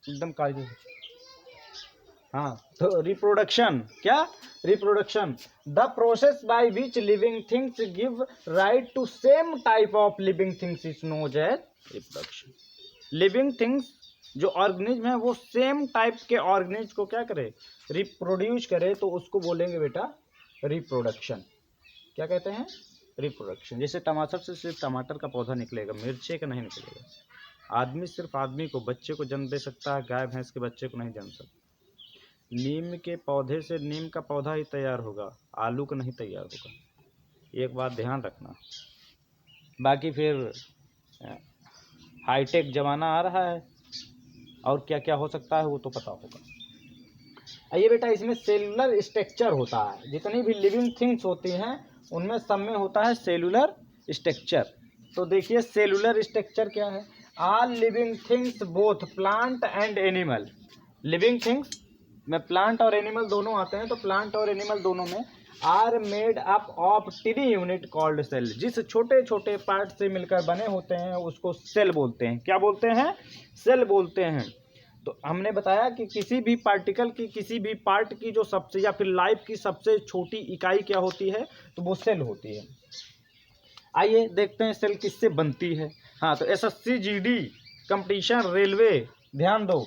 एकदम कायदे से। हाँ, तो रिप्रोडक्शन क्या? Reproduction the process by which living things give rise to same type of living things is known as reproduction. Living things जो organism है वो सेम टाइप के ऑर्गेनिज्म को क्या करे? रिप्रोड्यूस करे, तो उसको बोलेंगे बेटा रिप्रोडक्शन। क्या कहते हैं? रिप्रोडक्शन। जैसे टमाटर से सिर्फ टमाटर का पौधा निकलेगा, मिर्ची का नहीं निकलेगा। आदमी सिर्फ आदमी को, बच्चे को जन्म दे सकता है, गाय भैंस के बच्चे को नहीं जन्म सकता। नीम के पौधे से नीम का पौधा ही तैयार होगा, आलू का नहीं तैयार होगा। एक बात ध्यान रखना। बाकी फिर हाईटेक ज़माना आ रहा है और क्या क्या हो सकता है वो तो पता होगा। आइए बेटा, इसमें सेलुलर स्ट्रक्चर होता है। जितनी भी लिविंग थिंग्स होती हैं उनमें सब में होता है सेलुलर स्ट्रक्चर। तो देखिए सेलुलर स्ट्रक्चर क्या है? All living things both plant and animal. Living things में प्लांट और एनिमल दोनों आते हैं, तो प्लांट और एनिमल दोनों में are made up of tiny unit called cell. जिस छोटे छोटे पार्ट से मिलकर बने होते हैं उसको सेल बोलते हैं। क्या बोलते हैं? सेल बोलते हैं। तो हमने बताया कि किसी भी पार्टिकल की, किसी भी पार्ट की जो सबसे, या फिर लाइफ की सबसे छोटी इकाई क्या होती है? तो वो सेल होती है। आइए देखते हैं सेल किससे बनती है। हाँ, तो SSC GD कंपटीशन रेलवे, ध्यान दो,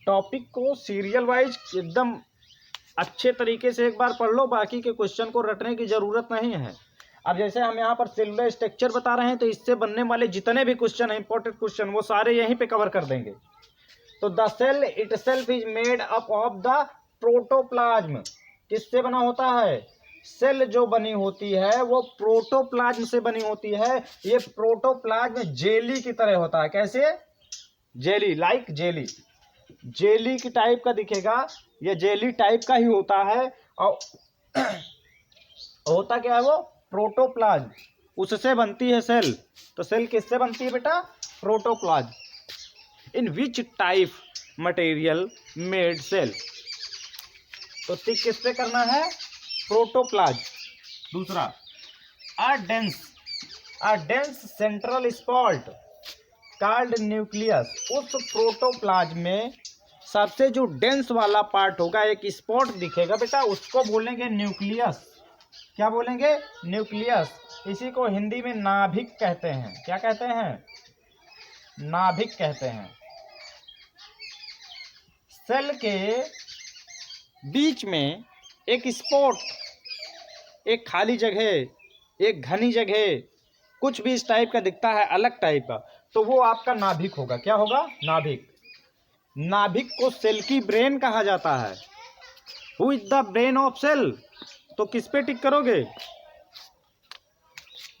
टॉपिक को सीरियल वाइज एकदम अच्छे तरीके से एक बार पढ़ लो, बाकी के क्वेश्चन को रटने की ज़रूरत नहीं है। अब जैसे हम यहाँ पर सेलुलर स्ट्रक्चर बता रहे हैं, तो इससे बनने वाले जितने भी क्वेश्चन हैं, इंपॉर्टेंट क्वेश्चन, वो सारे यहीं पे कवर कर देंगे। तो the cell itself is made up of the protoplasm. किससे बना होता है? सेल जो बनी होती है वो प्रोटोप्लाज्म से बनी होती है। ये प्रोटोप्लाज्म जेली की तरह होता है। कैसे? जेली, लाइक जेली, जेली की टाइप का दिखेगा, ये जेली टाइप का ही होता है। और होता क्या है वो? प्रोटोप्लाज्म, उससे बनती है सेल। तो सेल किससे बनती है बेटा? Protoplasm. In which type material made cell. तो टिक किस पे करना है? प्रोटोप्लाज्म। दूसरा, a dense central spot called nucleus. उस प्रोटोप्लाज्म में सबसे जो डेंस वाला पार्ट होगा, एक स्पॉट दिखेगा बेटा, उसको बोलेंगे न्यूक्लियस। क्या बोलेंगे? न्यूक्लियस। इसी को हिंदी में नाभिक कहते हैं। क्या कहते हैं? नाभिक कहते हैं। सेल के बीच में एक स्पॉट, एक खाली जगह, एक घनी जगह, कुछ भी इस टाइप का दिखता है, अलग टाइप का, तो वो आपका नाभिक होगा। क्या होगा? नाभिक। नाभिक को सेल की ब्रेन कहा जाता है। Who is the brain of cell? तो किस पे टिक करोगे?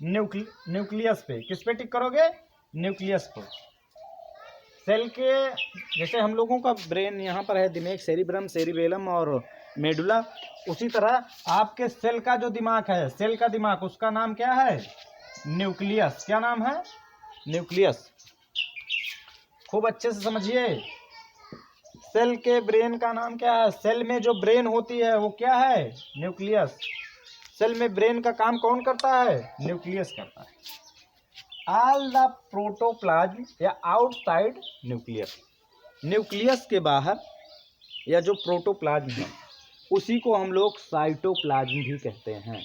न्यूक्लियस पे। किस पे टिक करोगे? न्यूक्लियस पे। सेल के, जैसे हम लोगों का ब्रेन यहाँ पर है, दिमाग, सेरिब्रम, सेरिबेलम और मेडुला, उसी तरह आपके सेल का जो दिमाग है, सेल का दिमाग, उसका नाम क्या है? न्यूक्लियस। क्या नाम है? न्यूक्लियस। खूब अच्छे से समझिए। सेल के ब्रेन का नाम क्या है? सेल में जो ब्रेन होती है वो क्या है? न्यूक्लियस। सेल में ब्रेन का काम कौन करता है? न्यूक्लियस करता है। ऑल द प्रोटोप्लाज्म या आउटसाइड न्यूक्लियस। न्यूक्लियस के बाहर या जो प्रोटोप्लाज्म है उसी को हम लोग साइटोप्लाज्म भी कहते हैं।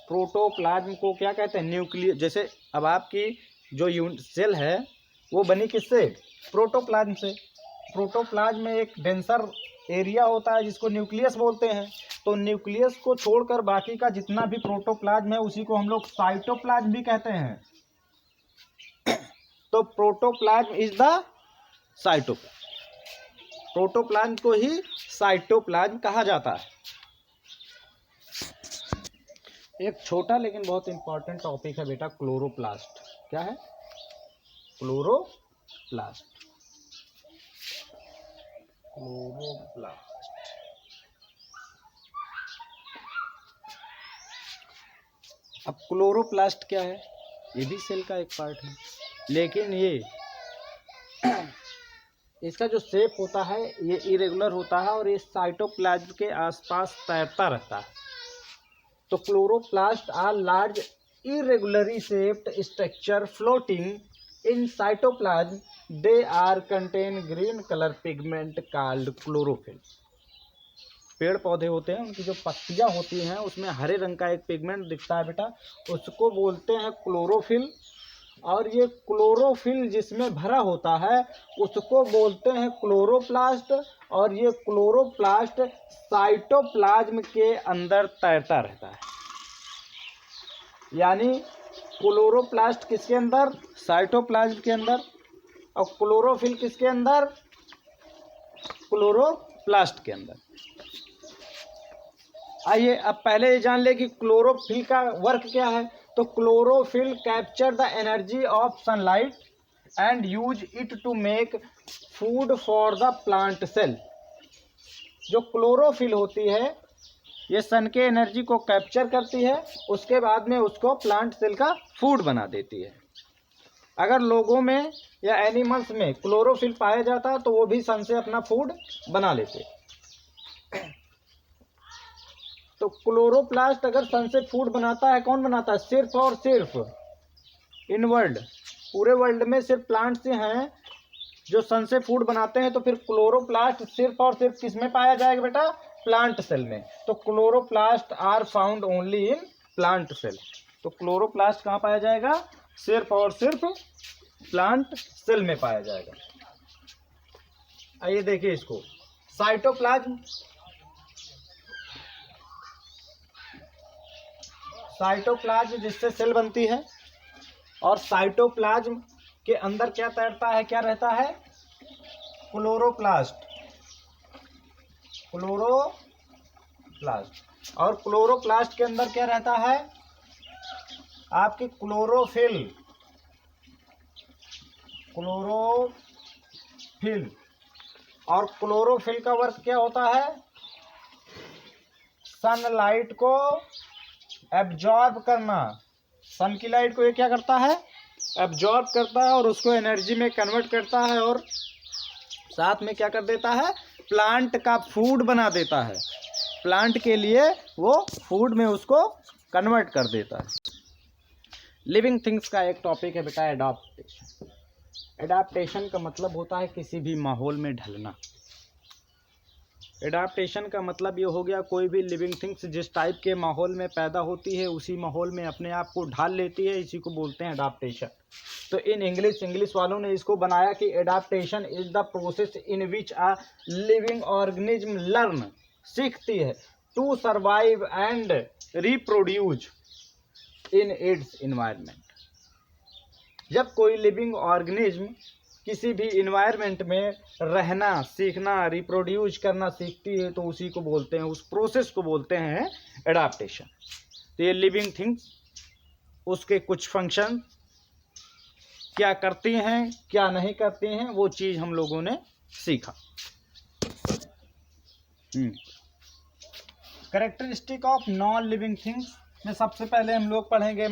प्रोटोप्लाज्म को क्या कहते हैं? न्यूक्लियस। जैसे अब आपकी जो सेल है वो बनी किससे? प्रोटोप्लाज्म से। प्रोटोप्लाज्म में एक डेंसर एरिया होता है जिसको न्यूक्लियस बोलते हैं। तो न्यूक्लियस को छोड़कर बाकी का जितना भी प्रोटोप्लाज्म है उसी को हम लोग साइटोप्लाज्म भी कहते हैं। तो protoplasm is the cytoplasm. Protoplasm को ही साइटोप्लाज्म कहा जाता है। एक छोटा लेकिन बहुत इंपॉर्टेंट टॉपिक है बेटा, क्लोरोप्लास्ट। क्या है? क्लोरोप्लास्ट। क्लोरोप्लास्ट। अब क्लोरोप्लास्ट क्या है? ये भी सेल का एक पार्ट है, लेकिन ये इसका जो शेप होता है ये इरेगुलर होता है और ये साइटोप्लाज्म के आसपास तैरता रहता है। तो chloroplast are large irregularly shaped structure floating in cytoplasm they are contain green colour pigment called chlorophyll. पेड़ पौधे होते हैं, उनकी जो पत्तियां होती हैं उसमें हरे रंग का एक पिगमेंट दिखता है बेटा, उसको बोलते हैं क्लोरोफिल। और ये क्लोरोफिल जिसमें भरा होता है उसको बोलते हैं क्लोरोप्लास्ट। और ये क्लोरोप्लास्ट साइटोप्लाज्म के अंदर तैरता रहता है। यानी क्लोरोप्लास्ट किसके अंदर? साइटोप्लाज्म के अंदर। और क्लोरोफिल किसके अंदर? क्लोरोप्लास्ट के अंदर। आइए अब पहले ये जान ले कि क्लोरोफिल का वर्क क्या है। तो chlorophyll capture the energy of sunlight and use it to make food for the plant cell. जो क्लोरोफिल होती है ये सन के एनर्जी को कैप्चर करती है, उसके बाद में उसको प्लांट सेल का फूड बना देती है। अगर लोगों में या एनिमल्स में क्लोरोफिल पाया जाता तो वो भी सन से अपना फूड बना लेते। तो क्लोरोप्लास्ट अगर सन से फूड बनाता है, कौन बनाता है? सिर्फ और सिर्फ इन वर्ल्ड, पूरे वर्ल्ड में सिर्फ प्लांट से हैं जो सन से फूड बनाते हैं। तो फिर क्लोरोप्लास्ट सिर्फ और सिर्फ किस में पाया जाएगा बेटा? प्लांट सेल में। तो chloroplast are found only in plant cell. तो क्लोरोप्लास्ट कहाँ पाया जाएगा? सिर्फ और सिर्फ प्लांट सेल में पाया जाएगा। आइए देखिए इसको, साइटोप्लाज्म। साइटोप्लाज्म जिससे सेल बनती है, और साइटोप्लाज्म के अंदर क्या तैरता है, क्या रहता है? क्लोरोप्लास्ट। क्लोरोप्लास्ट। और क्लोरोप्लास्ट के अंदर क्या रहता है? आपकी क्लोरोफिल। क्लोरोफिल। और क्लोरोफिल का वर्क क्या होता है? सनलाइट को एब्जॉर्ब करना। सन की लाइट को ये क्या करता है? एब्जॉर्ब करता है और उसको एनर्जी में कन्वर्ट करता है, और साथ में क्या कर देता है? प्लांट का फूड बना देता है। प्लांट के लिए वो फूड में उसको कन्वर्ट कर देता है। लिविंग थिंग्स का एक टॉपिक है बेटा एडाप्टेशन। एडाप्टेशन का मतलब होता है किसी भी माहौल में ढलना। एडाप्टेशन का मतलब ये हो गया कोई भी लिविंग थिंग्स जिस टाइप के माहौल में पैदा होती है उसी माहौल में अपने आप को ढाल लेती है, इसी को बोलते हैं एडाप्टेशन। तो इन इंग्लिश वालों ने इसको बनाया कि adaptation is the process in which a living organism learn, सीखती है, to survive and reproduce in its environment. जब कोई लिविंग ऑर्गेनिज्म किसी भी इन्वायरमेंट में रहना, सीखना, रिप्रोड्यूस करना सीखती है तो उसी को बोलते हैं, उस प्रोसेस को बोलते हैं एडाप्टेशन। तो ये लिविंग थिंग्स, उसके कुछ फंक्शन क्या करती हैं, क्या नहीं करती हैं, वो चीज़ हम लोगों ने सीखा। Characteristic of non living things में सबसे पहले हम लोग पढ़ेंगे